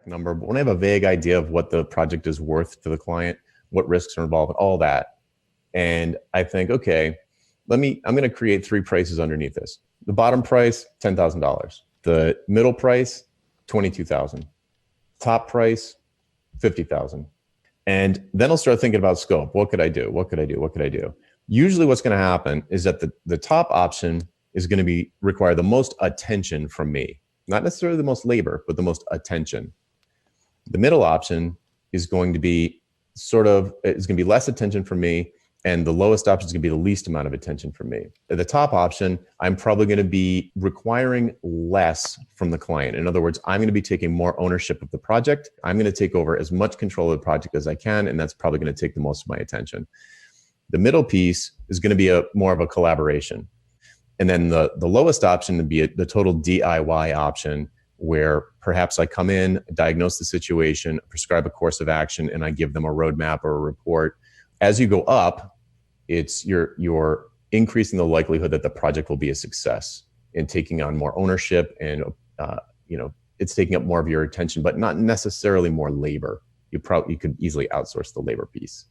number, but when I have a vague idea of what the project is worth to the client, what risks are involved, all that. And I think, okay, I'm going to create 3 prices underneath this. The bottom price, $10,000. The middle price, $22,000. Top price, $50,000. And then I'll start thinking about scope. What could I do? What could I do? What could I do? Usually what's going to happen is that the top option is going to require the most attention from me. Not necessarily the most labor, but the most attention. The middle option is going to be less attention from me, and the lowest option is going to be the least amount of attention from me. At the top option, I'm probably going to be requiring less from the client. In other words, I'm going to be taking more ownership of the project. I'm going to take over as much control of the project as I can, and that's probably going to take the most of my attention. The middle piece is going to be more of a collaboration. And then the lowest option would be the total DIY option, where perhaps I come in, diagnose the situation, prescribe a course of action, and I give them a roadmap or a report. As you go up, you're increasing the likelihood that the project will be a success in taking on more ownership, and it's taking up more of your attention, but not necessarily more labor. You could easily outsource the labor piece.